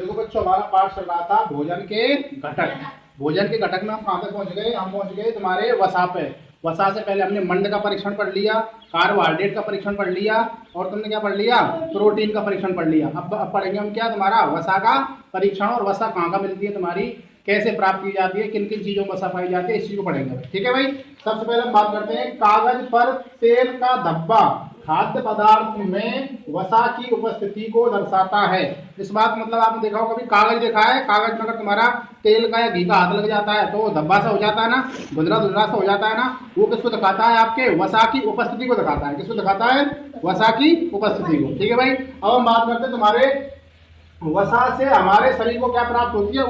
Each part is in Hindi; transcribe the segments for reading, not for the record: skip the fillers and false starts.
देखो बच्चों, हमारा पाठ चल रहा था भोजन के घटक। भोजन के घटक में हम कहाँ तक पहुंच गए? हम पहुंच गए तुम्हारे वसा पे। वसा से पहले हमने मंड का परीक्षण पढ़ लिया, कार्बोहाइड्रेट का परीक्षण पढ़ लिया, और तुमने क्या पढ़ लिया? प्रोटीन का परीक्षण पढ़ लिया। अब पढ़ेंगे हम क्या? तुम्हारा वसा का परीक्षण, और वसा कहाँ का मिलती है तुम्हारी, कैसे प्राप्त की जाती है, किन किन चीजों में वसा पाई जाती है, इस चीज को पढ़ेंगे। ठीक है भाई। सबसे पहले हम बात करते हैं कागज पर तेल का धब्बा खाद्य पदार्थ में वसा की उपस्थिति को दर्शाता है। इस बात मतलब आपने देखा होगा, कभी कागज देखा है? कागज में अगर तुम्हारा तेल का या घी का हाथ लग जाता है तो धब्बा सा हो जाता है ना, धुंधला धुंधला सा हो जाता है ना। वो किसको दिखाता है? आपके वसा की उपस्थिति को दिखाता है। किसको दिखाता है? वसा की उपस्थिति को। ठीक है भाई। अब हम बात करते हैं तुम्हारे वसा से हमारे शरीर को क्या प्राप्त होती है?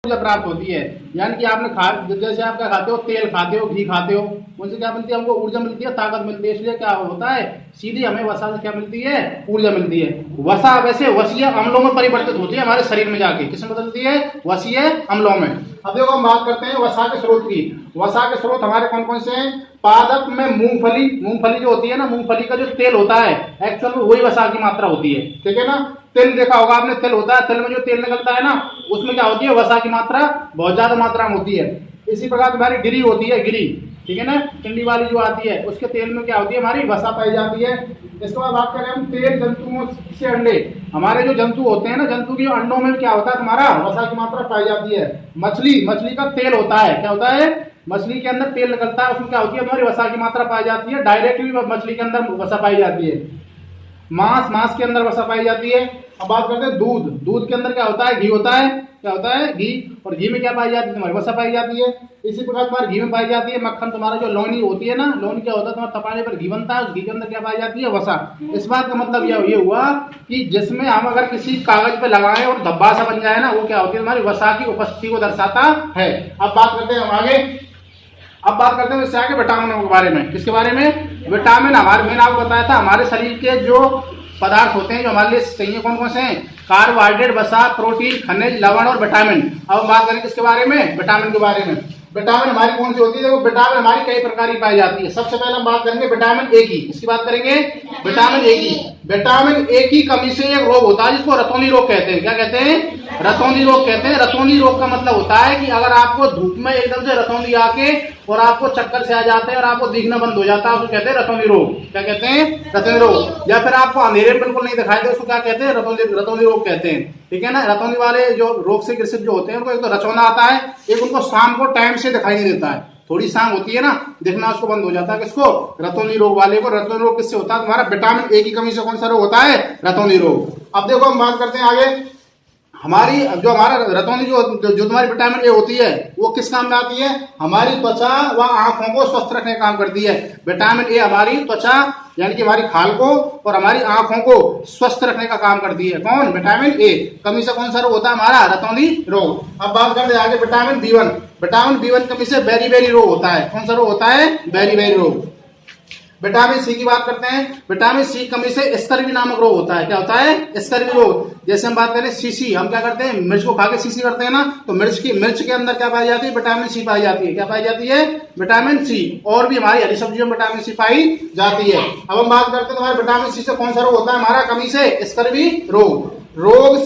प्राप्त होती है। यानी कि आपने जैसे आप क्या खाते हो? तेल खाते हो, घी खाते हो, उनसे क्या मिलती है? हमको ऊर्जा मिलती है, ताकत मिलती है। इसलिए क्या होता है, सीधी हमें वसा से क्या मिलती है? ऊर्जा मिलती है। वसा वैसे वसीय अम्लों में परिवर्तित होती है हमारे शरीर में जाके। किसमें बदलती है? वसीय अम्लों में। अब देखो हम बात करते हैं वसा के स्रोत की। वसा के स्रोत हमारे कौन कौन से हैं? पादप में मूंगफली जो होती है ना, मूंगफली का जो तेल होता है, एक्चुअल में वही वसा की मात्रा होती है। ठीक है ना। तिल देखा होगा आपने, तिल होता है, तिल में जो तेल निकलता है ना, उसमें क्या होती है? वसा की मात्रा बहुत ज्यादा मात्रा में होती है। इसी प्रकार तुम्हारी गिरी होती है, गिरी, ठीक है ना, टिंडी वाली जो आती है, उसके तेल में क्या होती है? हमारी वसा पाई जाती है। इसके बाद बात करें हम तेल जंतुओं से अंडे। हमारे जो जंतु होते हैं ना, जंतु के अंडों में क्या होता है? तुम्हारा वसा की मात्रा पाई जाती है। मछली का तेल होता है, क्या होता है? मछली के अंदर तेल निकलता है, उसमें क्या होती है? हमारी वसा की मात्रा पाई जाती है। डायरेक्टली मछली के अंदर वसा पाई जाती है। मांस के अंदर वसा पाई जाती है। अब बात करते हैं दूध के अंदर क्या होता है? घी होता है। क्या होता है? घी। और घी में क्या पाई जाती है? तुम्हारी वसा पाई जाती है। इसी प्रकार तुम्हारे घी में पाई जाती है मक्खन। तुम्हारा जो लौनी होती है ना, लौनी क्या होता है? तुम्हारे तपाने पर घी बनता है, उस घी के अंदर क्या पाई जाती है? वसा। इस बात का मतलब ये हुआ कि जिसमें हम अगर किसी कागज पे लगाएं और धब्बा सा बन जाए ना, वो क्या होती है? हमारी वसा की उपस्थिति को दर्शाता है। अब बात करते हैं हम आगे। अब बात करते हैं इससे आगे विटामिनों के बारे में। किसके बारे में? विटामिन। हमारे मैंने आपको बताया था, हमारे शरीर के जो पदार्थ होते हैं जो हमारे लिए चाहिए, कौन कौन से हैं? कार्बोहाइड्रेट, वसा, प्रोटीन, खनिज, लवण और विटामिन। अब बात करें किसके बारे में? विटामिन के बारे में। विटामिन हमारी कौन सी होती है? देखो, विटामिन हमारी कई प्रकार की पाई जाती है। सबसे पहले हम बात करेंगे विटामिन ए की। इसकी बात करेंगे विटामिन ए की। विटामिन ए की कमी से एक रोग होता है जिसको रतौंधी रोग कहते हैं। क्या कहते हैं? रतौंधी रोग कहते हैं। रतौंधी रोग का मतलब होता है कि अगर आपको धूप में एकदम से रतौंधी आके और आपको चक्कर से आ जाते हैं और आपको दिखना बंद हो जाता है, उसको कहते हैं रतौंधी रोग। क्या कहते हैं? रतौंधी रोग। या फिर आपको अंधेरे में बिल्कुल नहीं दिखाई दे, उसको क्या कहते हैं? रतौंधी रोग कहते हैं। ठीक है ना। रतौंधी वाले जो रोग से ग्रसित जो होते हैं, उनको एक तो रचौना आता है, एक उनको शाम को टाइम से दिखाई नहीं देता है। थोड़ी शाम होती है ना, दिखना उसको बंद हो जाता है। किसको? रतौंधी रोग वाले को। रतौंधी रोग किससे होता है? तुम्हारा विटामिन ए की कमी से। कौन सा रोग होता है? रतौंधी रोग। अब देखो हम बात करते हैं आगे। हमारी जो हमारा रतौंधी जो तुम्हारी विटामिन ए होती है, वो किस काम में आती है? हमारी त्वचा व आंखों को स्वस्थ रखने का काम करती है। विटामिन ए हमारी त्वचा यानी कि हमारी खाल को और हमारी आंखों को स्वस्थ रखने का काम करती है। कौन? Vitamin A. कमी से कौन सा रोग होता है? हमारा रतौंधी रोग। अब बात करते हैं आगे विटामिन बी1। विटामिन बी1 कमी से बेरी रोग होता है। कौन सा रोग होता है? बेरी रोग। विटामिन सी की बात करते हैं। विटामिन सी कमी से स्कर्वी नामक रोग होता है। क्या होता है? स्कर्वी रोग। जैसे हम बात करें सीसी, हम क्या करते हैं? मिर्च को खा के सीसी करते हैं ना, तो मिर्च के अंदर क्या पाई जाती है? विटामिन सी पाई जाती है। क्या पाई जाती है? Vitamin C. और भी हमारी हरी सब्जियों में विटामिन सी पाई जाती है। अब हम बात करते हैं तुम्हारे विटामिन सी से कौन सा रोग होता है? हमारा कमी से स्कर्वी रोग। रोग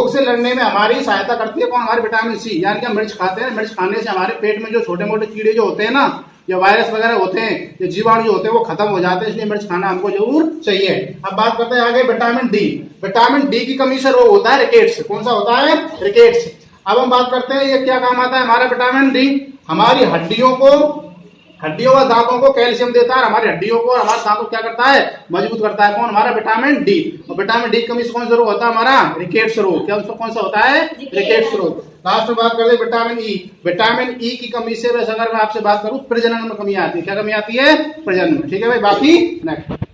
से लड़ने में हमारी सहायता करती है कौन? हमारी विटामिन सी। यानी कि हम मिर्च खाते हैं, मिर्च खाने से हमारे पेट में जो छोटे मोटे कीड़े जो होते हैं ना, या वायरस वगैरह होते हैं, या जीवाणु जो होते हैं, वो खत्म हो जाते हैं। इसलिए मिर्च खाना हमको जरूर चाहिए। अब बात करते हैं आगे विटामिन डी। विटामिन डी की कमी से रोग होता है रिकेट्स। कौन सा होता है? रिकेट्स। अब हम बात करते हैं ये क्या काम आता है हमारा विटामिन डी? हमारी हड्डियों व दांतों को कैल्शियम देता है। हमारी हड्डियों को और हमारे दांतों को क्या करता है? मजबूत करता है। कौन? हमारा विटामिन डी। और विटामिन डी कमी से कौन सा रोग होता है? हमारा रिकेट्स रोग। क्या कौन सा होता है? रिकेट्स रोग। लास्ट में बात करते हैं विटामिन ई। विटामिन ई की कमी से वैसे अगर मैं आपसे बात करूं, प्रजनन में कमी आती है। क्या कमी आती है? प्रजनन में। ठीक है भाई। बाकी नेक्स्ट